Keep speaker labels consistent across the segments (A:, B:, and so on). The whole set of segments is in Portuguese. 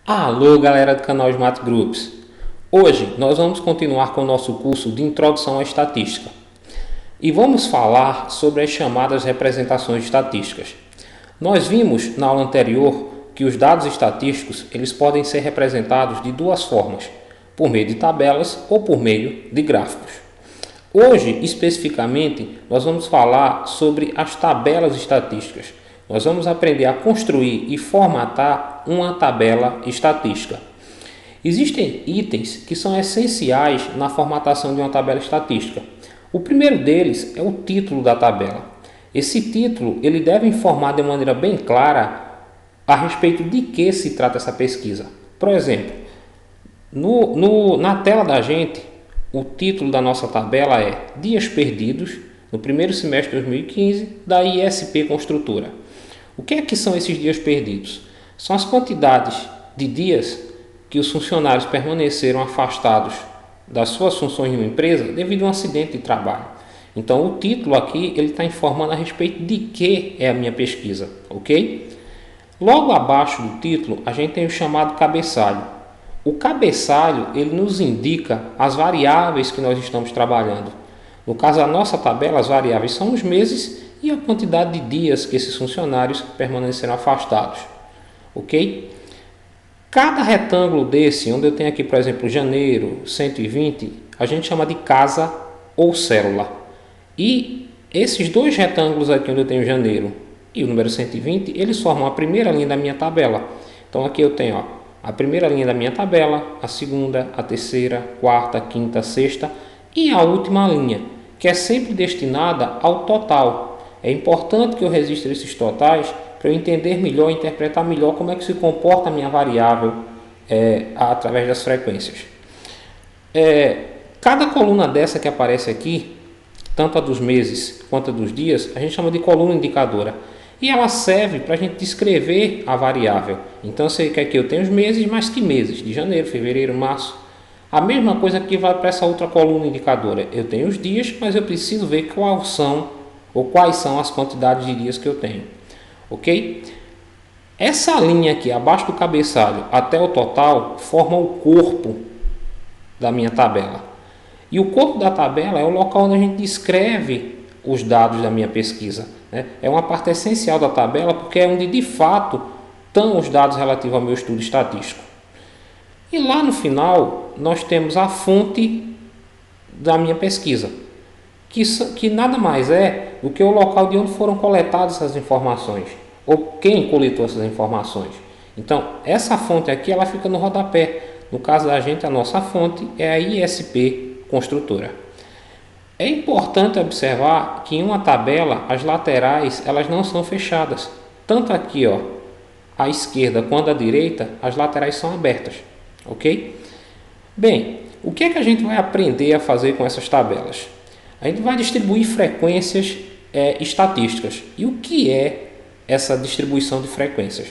A: Alô, galera do canal Smart Groups. Hoje nós vamos continuar com o nosso curso de Introdução à Estatística e vamos falar sobre as chamadas representações estatísticas. Nós vimos na aula anterior que os dados estatísticos eles podem ser representados de duas formas, por meio de tabelas ou por meio de gráficos. Hoje, especificamente, nós vamos falar sobre as tabelas estatísticas. Nós vamos aprender a construir e formatar uma tabela estatística. Existem itens que são essenciais na formatação de uma tabela estatística. O primeiro deles é o título da tabela. Esse título ele deve informar de maneira bem clara a respeito de que se trata essa pesquisa. Por exemplo, na tela da gente, o título da nossa tabela é Dias Perdidos no primeiro semestre de 2015 da ISP Construtora. O que é que são esses dias perdidos? São as quantidades de dias que os funcionários permaneceram afastados das suas funções em uma empresa devido a um acidente de trabalho. Então o título aqui ele está informando a respeito de que é a minha pesquisa, ok? Logo abaixo do título a gente tem o chamado cabeçalho. O cabeçalho ele nos indica as variáveis que nós estamos trabalhando. No caso da nossa tabela, as variáveis são os meses e a quantidade de dias que esses funcionários permaneceram afastados, ok? Cada retângulo desse, onde eu tenho aqui, por exemplo, janeiro, 120, a gente chama de casa ou célula. E esses dois retângulos aqui, onde eu tenho janeiro e o número 120, eles formam a primeira linha da minha tabela. Então aqui eu tenho a primeira linha da minha tabela, a segunda, a terceira, quarta, quinta, sexta e a última linha, que é sempre destinada ao total. É importante que eu registre esses totais para eu entender melhor, interpretar melhor como é que se comporta a minha variável através das frequências. Cada coluna dessa que aparece aqui, tanto a dos meses quanto a dos dias, a gente chama de coluna indicadora. E ela serve para a gente descrever a variável. Então, você quer que eu tenha os meses, mas que meses? De janeiro, fevereiro, março. A mesma coisa que vai para essa outra coluna indicadora. Eu tenho os dias, mas eu preciso ver quais são as quantidades de dias que eu tenho. Ok? Essa linha aqui, abaixo do cabeçalho até o total, forma o corpo da minha tabela. E o corpo da tabela é o local onde a gente descreve os dados da minha pesquisa. É uma parte essencial da tabela porque é onde de fato estão os dados relativos ao meu estudo estatístico. E lá no final nós temos a fonte da minha pesquisa, que nada mais é do que o local de onde foram coletadas essas informações, ou quem coletou essas informações. Então, essa fonte aqui ela fica no rodapé. No caso da gente, a nossa fonte é a ISP Construtora. É importante observar que em uma tabela, as laterais elas não são fechadas. Tanto aqui, à esquerda quanto à direita, as laterais são abertas. Ok? Bem, o que é que a gente vai aprender a fazer com essas tabelas? A gente vai distribuir frequências estatísticas. E o que é essa distribuição de frequências?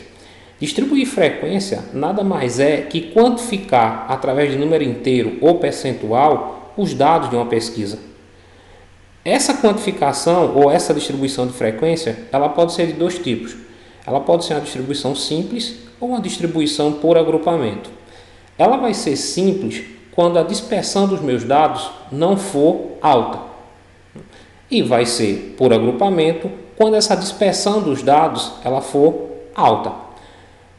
A: Distribuir frequência nada mais é que quantificar através de número inteiro ou percentual os dados de uma pesquisa. Essa quantificação ou essa distribuição de frequência, ela pode ser de dois tipos. Ela pode ser uma distribuição simples ou uma distribuição por agrupamento. Ela vai ser simples quando a dispersão dos meus dados não for alta. E vai ser por agrupamento quando essa dispersão dos dados ela for alta.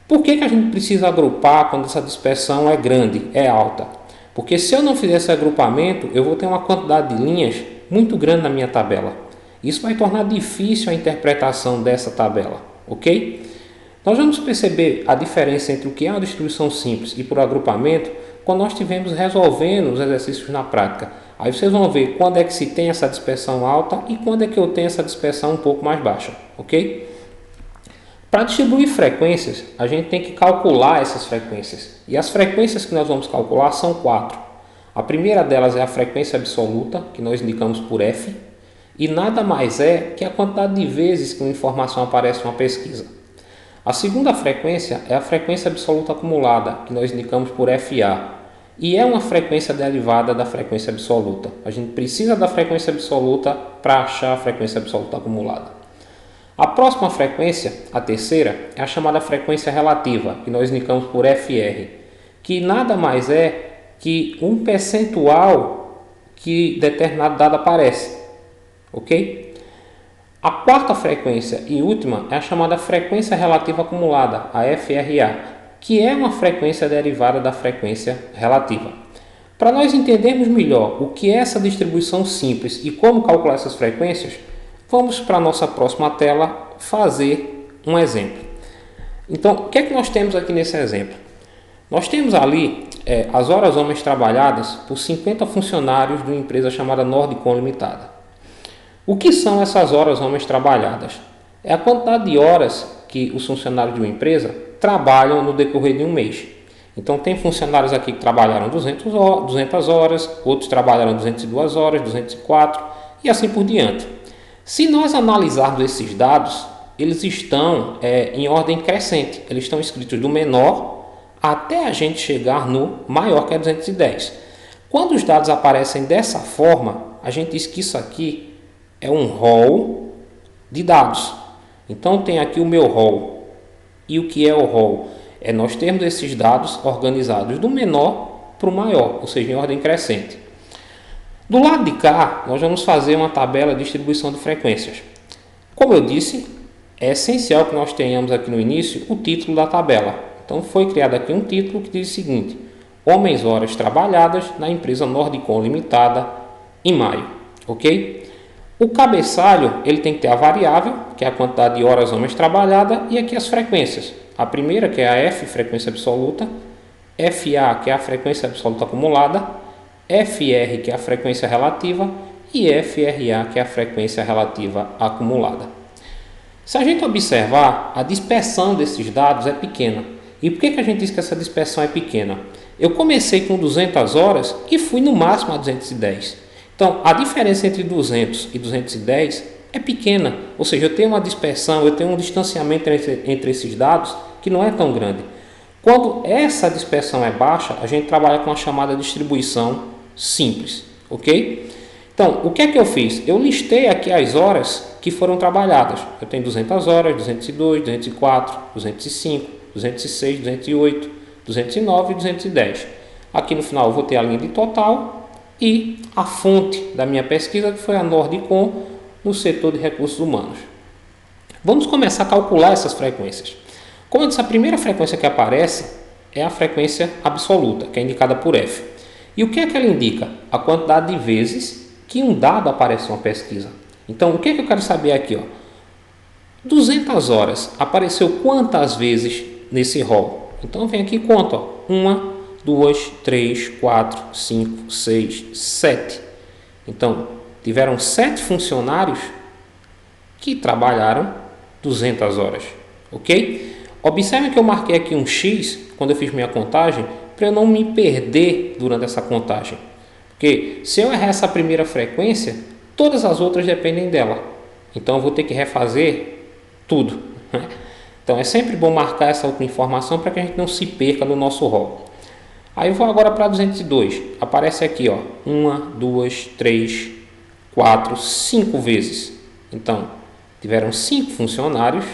A: Por que a gente precisa agrupar quando essa dispersão é grande, é alta? Porque se eu não fizer esse agrupamento, eu vou ter uma quantidade de linhas muito grande na minha tabela. Isso vai tornar difícil a interpretação dessa tabela, ok? Nós vamos perceber a diferença entre o que é uma distribuição simples e por agrupamento quando nós estivermos resolvendo os exercícios na prática. Aí vocês vão ver quando é que se tem essa dispersão alta e quando é que eu tenho essa dispersão um pouco mais baixa, ok? Para distribuir frequências, a gente tem que calcular essas frequências. E as frequências que nós vamos calcular são 4. A primeira delas é a frequência absoluta, que nós indicamos por F, e nada mais é que a quantidade de vezes que uma informação aparece em uma pesquisa. A segunda frequência é a frequência absoluta acumulada, que nós indicamos por FA, e é uma frequência derivada da frequência absoluta. A gente precisa da frequência absoluta para achar a frequência absoluta acumulada. A próxima frequência, a terceira, é a chamada frequência relativa, que nós indicamos por FR, que nada mais é que um percentual que determinado dado aparece, ok? A quarta frequência e última é a chamada frequência relativa acumulada, a FRA, que é uma frequência derivada da frequência relativa. Para nós entendermos melhor o que é essa distribuição simples e como calcular essas frequências, vamos para a nossa próxima tela fazer um exemplo. Então, o que é que nós temos aqui nesse exemplo? Nós temos ali as horas homens trabalhadas por 50 funcionários de uma empresa chamada Nordicom Limitada. O que são essas horas homens trabalhadas? É a quantidade de horas que os funcionários de uma empresa trabalham no decorrer de um mês. Então, tem funcionários aqui que trabalharam 200 horas, outros trabalharam 202 horas, 204 e assim por diante. Se nós analisarmos esses dados, eles estão em ordem crescente. Eles estão escritos do menor até a gente chegar no maior, que é 210. Quando os dados aparecem dessa forma, a gente diz que isso aqui é um rol de dados. Então, tem aqui o meu rol. E o que é o rol? É nós termos esses dados organizados do menor para o maior, ou seja, em ordem crescente. Do lado de cá, nós vamos fazer uma tabela de distribuição de frequências. Como eu disse, é essencial que nós tenhamos aqui no início o título da tabela. Então, foi criado aqui um título que diz o seguinte: homens horas trabalhadas na empresa Nordicom Limitada em maio. Ok? O cabeçalho ele tem que ter a variável, que é a quantidade de horas homens trabalhadas, e aqui as frequências. A primeira, que é a F, frequência absoluta, FA, que é a frequência absoluta acumulada, FR, que é a frequência relativa, e FRA, que é a frequência relativa acumulada. Se a gente observar, a dispersão desses dados é pequena. E por que a gente diz que essa dispersão é pequena? Eu comecei com 200 horas e fui no máximo a 210. Então, a diferença entre 200 e 210 é pequena, ou seja, eu tenho uma dispersão, eu tenho um distanciamento entre esses dados que não é tão grande. Quando essa dispersão é baixa, a gente trabalha com a chamada distribuição simples, ok? Então, o que é que eu fiz? Eu listei aqui as horas que foram trabalhadas. Eu tenho 200 horas, 202, 204, 205, 206, 208, 209 e 210. Aqui no final eu vou ter a linha de total e a fonte da minha pesquisa, que foi a Nordicom, no setor de recursos humanos. Vamos começar a calcular essas frequências. Como eu disse, a primeira frequência que aparece é a frequência absoluta, que é indicada por F. E o que é que ela indica? A quantidade de vezes que um dado aparece numa pesquisa. Então, o que é que eu quero saber aqui? 200 horas apareceu quantas vezes nesse rol? Então, vem aqui e conta. 1, 2, 3, 4, 5, 6, 7. Então, tiveram 7 funcionários que trabalharam 200 horas. Ok? Observe que eu marquei aqui um X quando eu fiz minha contagem para eu não me perder durante essa contagem. Porque se eu errar essa primeira frequência, todas as outras dependem dela. Então eu vou ter que refazer tudo. Então é sempre bom marcar essa outra informação para que a gente não se perca no nosso rol. Aí eu vou agora para 202. Aparece aqui, 1, 2, 3, 4, 5 vezes. Então, tiveram 5 funcionários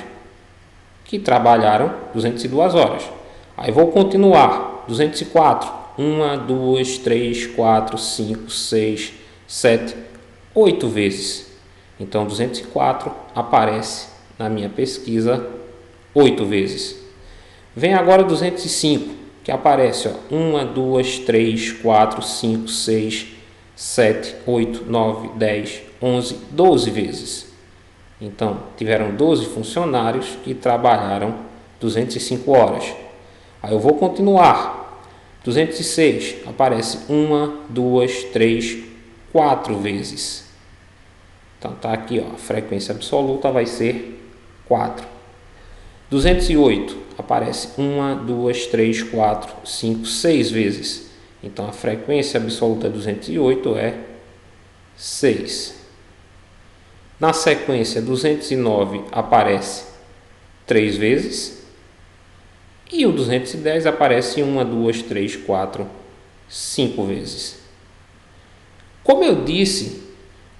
A: que trabalharam 202 horas. Aí vou continuar. 204. 1, 2, 3, 4, 5, 6, 7, 8 vezes. Então, 204 aparece na minha pesquisa 8 vezes. Vem agora 205, que aparece 1, 2, 3, 4, 5, 6, 7, 8, 9, 10, 11, 12 vezes. Então, tiveram 12 funcionários que trabalharam 205 horas. Aí eu vou continuar. 206 aparece 1, 2, 3, 4 vezes. Então está aqui, a frequência absoluta vai ser 4. 208 aparece 1, 2, 3, 4, 5, 6 vezes. Então a frequência absoluta de 208 é 6. Na sequência, 209 aparece 3 vezes. E o 210 aparece 1, 2, 3, 4, 5 vezes. Como eu disse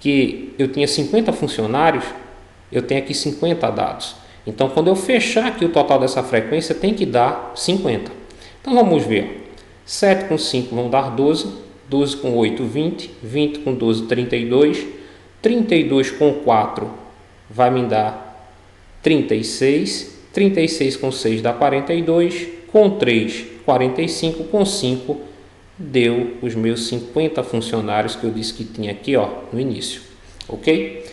A: que eu tinha 50 funcionários, eu tenho aqui 50 dados. Então, quando eu fechar aqui o total dessa frequência, tem que dar 50. Então, vamos ver. 7 com 5 vão dar 12, 12 com 8, 20, 20 com 12, 32, 32 com 4 vai me dar 36, 36 com 6 dá 42, com 3, 45, com 5 deu os meus 50 funcionários que eu disse que tinha aqui, ó, no início, ok?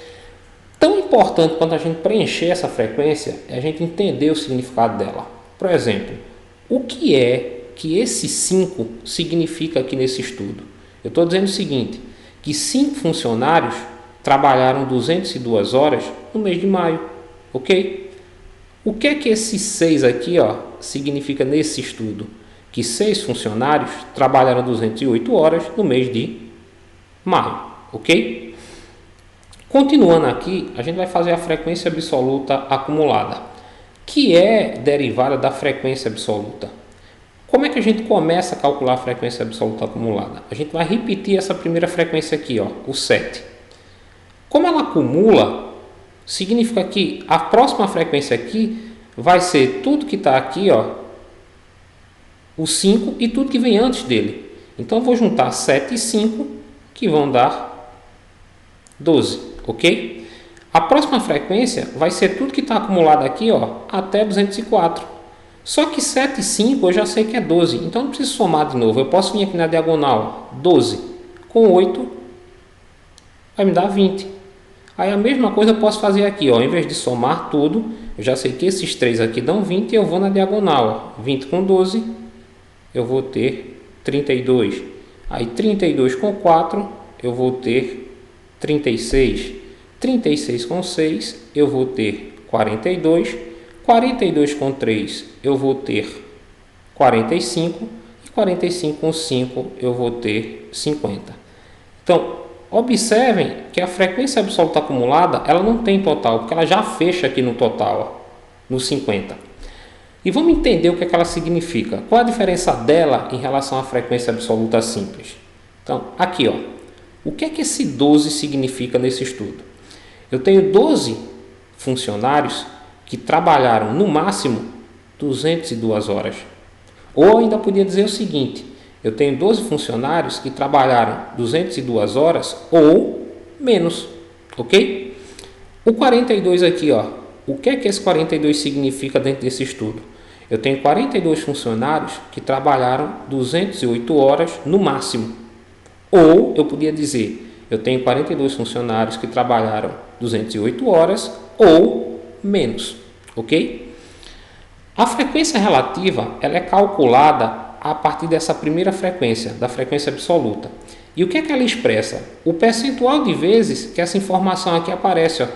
A: Tão importante quanto a gente preencher essa frequência é a gente entender o significado dela. Por exemplo, o que é que esse 5 significa aqui nesse estudo? Eu estou dizendo o seguinte, que 5 funcionários trabalharam 202 horas no mês de maio, ok? O que é que esse 6 aqui, ó, significa nesse estudo? Que 6 funcionários trabalharam 208 horas no mês de maio, ok? Continuando aqui, a gente vai fazer a frequência absoluta acumulada, que é derivada da frequência absoluta. Como é que a gente começa a calcular a frequência absoluta acumulada? A gente vai repetir essa primeira frequência aqui, ó, o 7. Como ela acumula, significa que a próxima frequência aqui vai ser tudo que está aqui, ó, o 5 e tudo que vem antes dele. Então, eu vou juntar 7 e 5, que vão dar 12. Ok? A próxima frequência vai ser tudo que está acumulado aqui, ó, até 204. Só que 7 e 5 eu já sei que é 12, então não preciso somar de novo. Eu posso vir aqui na diagonal, 12 com 8 vai me dar 20. Aí a mesma coisa eu posso fazer aqui, ó, em vez de somar tudo, eu já sei que esses 3 aqui dão 20 e eu vou na diagonal, ó, 20 com 12 eu vou ter 32. Aí 32 com 4 eu vou ter 36. 36 com 6 eu vou ter 42, 42 com 3 eu vou ter 45 e 45 com 5 eu vou ter 50. Então, observem que a frequência absoluta acumulada ela não tem total, porque ela já fecha aqui no total, ó, no 50. E vamos entender o que ela significa. Qual a diferença dela em relação à frequência absoluta simples? Então, aqui, ó, o que é que esse 12 significa nesse estudo? Eu tenho 12 funcionários que trabalharam no máximo 202 horas. Ou ainda podia dizer o seguinte, eu tenho 12 funcionários que trabalharam 202 horas ou menos, ok? O 42 aqui, ó, o que é que esse 42 significa dentro desse estudo? Eu tenho 42 funcionários que trabalharam 208 horas no máximo. Ou eu podia dizer, eu tenho 42 funcionários que trabalharam 208 horas ou menos, ok? A frequência relativa ela é calculada a partir dessa primeira frequência, da frequência absoluta. E o que é que ela expressa? O percentual de vezes que essa informação aqui aparece, ó.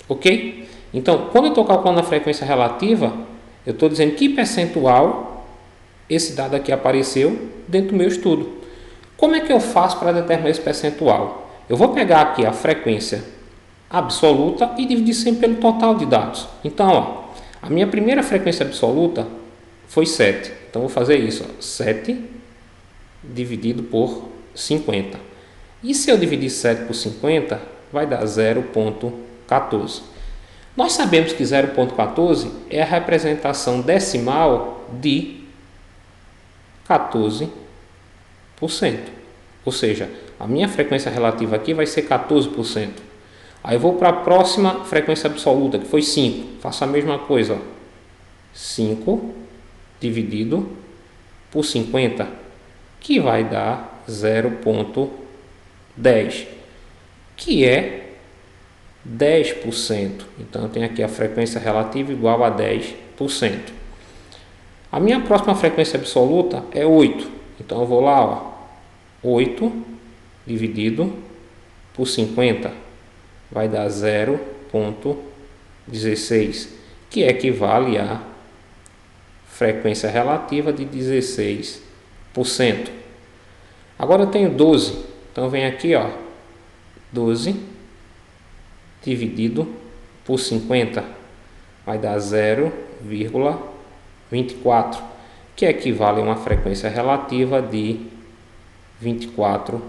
A: Ok? Então, quando eu estou calculando a frequência relativa, eu estou dizendo que percentual esse dado aqui apareceu dentro do meu estudo. Como é que eu faço para determinar esse percentual? Eu vou pegar aqui a frequência absoluta e dividir sempre pelo total de dados. Então, ó, a minha primeira frequência absoluta foi 7. Então, vou fazer isso, ó, 7 dividido por 50. E se eu dividir 7 por 50, vai dar 0,14. Nós sabemos que 0,14 é a representação decimal de 14%. Ou seja, a minha frequência relativa aqui vai ser 14%. Aí eu vou para a próxima frequência absoluta, que foi 5. Faço a mesma coisa, ó. 5 dividido por 50, que vai dar 0,10, que é 10%. Então, eu tenho aqui a frequência relativa igual a 10%. A minha próxima frequência absoluta é 8. Então, eu vou lá, ó, 8 dividido por 50 vai dar 0,16, que equivale a frequência relativa de 16%. Agora eu tenho 12. Então, vem aqui, ó, 12 dividido por 50 vai dar 0,24, que equivale a uma frequência relativa de 24%.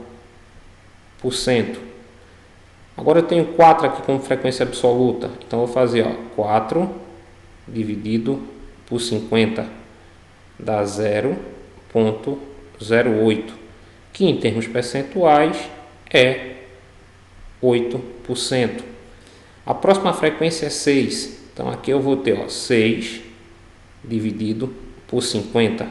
A: Agora eu tenho 4 aqui como frequência absoluta. Então eu vou fazer 4 dividido por 50 dá 0,08, que em termos percentuais é 8%. A próxima frequência é 6. Então aqui eu vou ter 6 dividido por 50,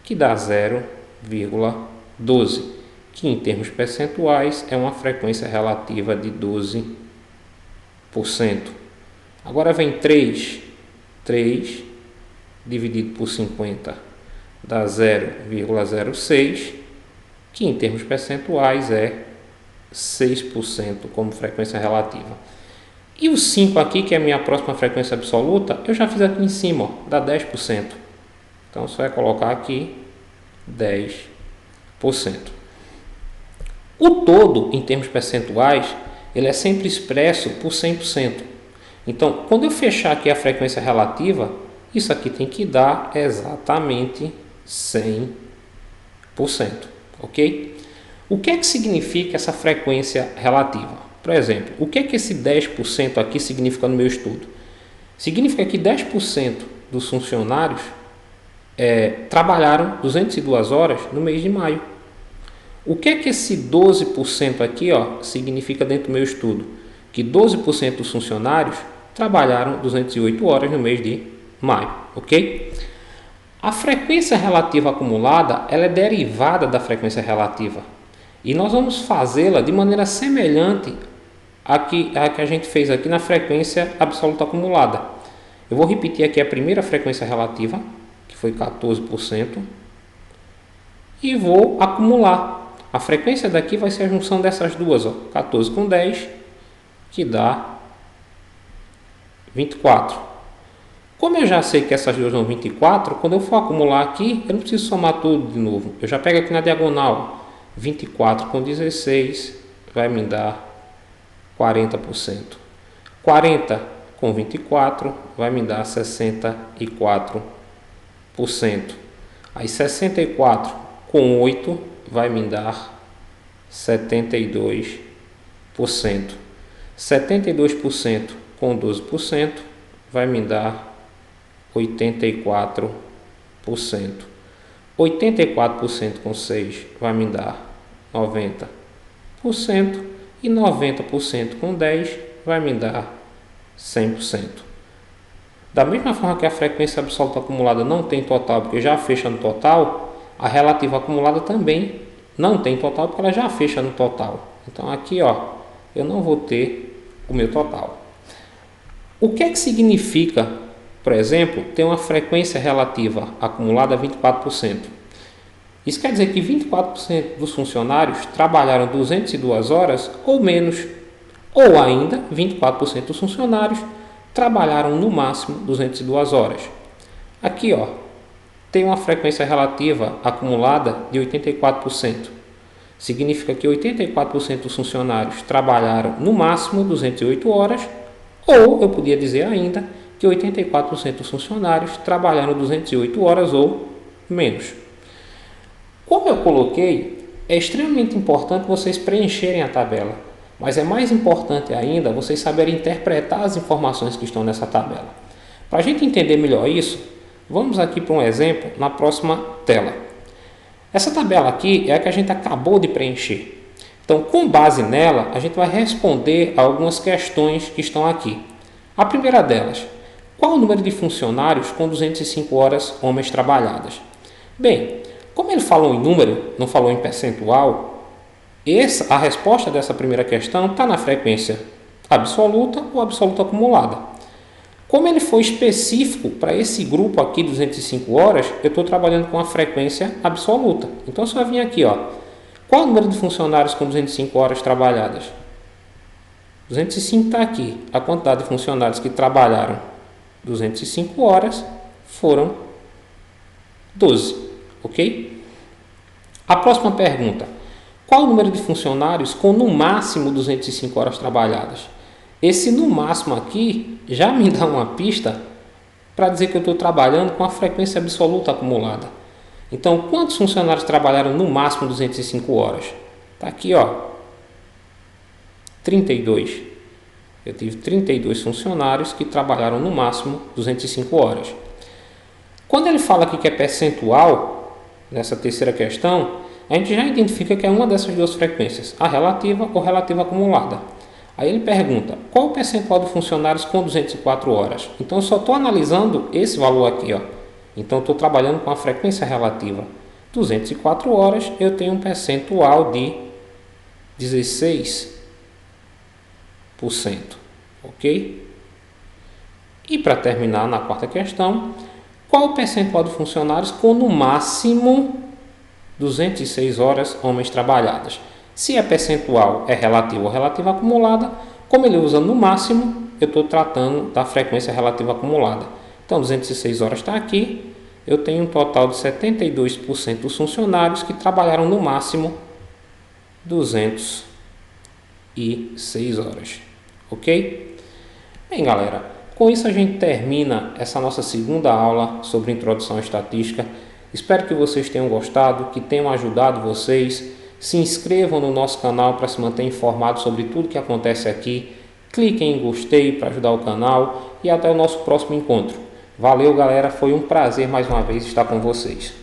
A: que dá 0,12, que em termos percentuais é uma frequência relativa de 12%. Agora vem 3 dividido por 50 dá 0,06, que em termos percentuais é 6% como frequência relativa. E o 5 aqui, que é a minha próxima frequência absoluta, eu já fiz aqui em cima, dá 10%. Então só é colocar aqui 10%. O todo, em termos percentuais, ele é sempre expresso por 100%. Então, quando eu fechar aqui a frequência relativa, isso aqui tem que dar exatamente 100%, ok? O que é que significa essa frequência relativa? Por exemplo, o que é que esse 10% aqui significa no meu estudo? Significa que 10% dos funcionários trabalharam 202 horas no mês de maio. O que é que esse 12% aqui significa dentro do meu estudo? Que 12% dos funcionários trabalharam 208 horas no mês de maio, ok? A frequência relativa acumulada ela é derivada da frequência relativa e nós vamos fazê-la de maneira semelhante à que a gente fez aqui na frequência absoluta acumulada. Eu vou repetir aqui a primeira frequência relativa, que foi 14%, e vou acumular. A frequência daqui vai ser a junção dessas duas, 14 com 10, que dá 24. Como eu já sei que essas duas dão 24, quando eu for acumular aqui, eu não preciso somar tudo de novo. Eu já pego aqui na diagonal. 24 com 16 vai me dar 40%. 40 com 24 vai me dar 64%. Aí 64 com 8 vai me dar 72%. 72% com 12% vai me dar 84%. 84% com 6 vai me dar 90%. E 90% com 10 vai me dar 100%. Da mesma forma que a frequência absoluta acumulada não tem total, porque já fecha no total, a relativa acumulada também não tem total, porque ela já fecha no total. Então aqui eu não vou ter o meu total. O que é que significa, por exemplo, ter uma frequência relativa acumulada 24%? Isso quer dizer que 24% dos funcionários trabalharam 202 horas ou menos, ou ainda 24% dos funcionários trabalharam no máximo 202 horas. Aqui tem uma frequência relativa acumulada de 84%. Significa que 84% dos funcionários trabalharam no máximo 208 horas, ou eu podia dizer ainda que 84% dos funcionários trabalharam 208 horas ou menos. Como eu coloquei, é extremamente importante vocês preencherem a tabela, mas é mais importante ainda vocês saberem interpretar as informações que estão nessa tabela. Para a gente entender melhor isso, vamos aqui para um exemplo na próxima tela. Essa tabela aqui é a que a gente acabou de preencher. Então, com base nela, a gente vai responder a algumas questões que estão aqui. A primeira delas, qual o número de funcionários com 205 horas homens trabalhadas? Bem, como ele falou em número, não falou em percentual, a resposta dessa primeira questão está na frequência absoluta ou absoluta acumulada. Como ele foi específico para esse grupo aqui, 205 horas, eu estou trabalhando com a frequência absoluta. Então, só vir aqui, qual o número de funcionários com 205 horas trabalhadas? 205 está aqui. A quantidade de funcionários que trabalharam 205 horas foram 12. Ok? A próxima pergunta. Qual o número de funcionários com no máximo 205 horas trabalhadas? Esse no máximo aqui já me dá uma pista para dizer que eu estou trabalhando com a frequência absoluta acumulada. Então, quantos funcionários trabalharam no máximo 205 horas? Está aqui, 32. Eu tive 32 funcionários que trabalharam no máximo 205 horas. Quando ele fala aqui que é percentual, nessa terceira questão, a gente já identifica que é uma dessas duas frequências, a relativa ou relativa acumulada. Aí ele pergunta, qual o percentual de funcionários com 204 horas? Então eu só estou analisando esse valor aqui, ó. Então eu estou trabalhando com a frequência relativa. 204 horas eu tenho um percentual de 16%, ok? E para terminar na quarta questão, qual o percentual de funcionários com no máximo 206 horas homens trabalhadas? Se é percentual, é relativo ou relativa acumulada. Como ele usa no máximo, eu estou tratando da frequência relativa acumulada. Então 206 horas está aqui, eu tenho um total de 72% dos funcionários que trabalharam no máximo 206 horas, ok? Bem, galera, com isso a gente termina essa nossa segunda aula sobre introdução à estatística. Espero que vocês tenham gostado, que tenham ajudado vocês. Se inscrevam no nosso canal para se manter informado sobre tudo que acontece aqui. Cliquem em gostei para ajudar o canal e até o nosso próximo encontro. Valeu, galera, foi um prazer mais uma vez estar com vocês.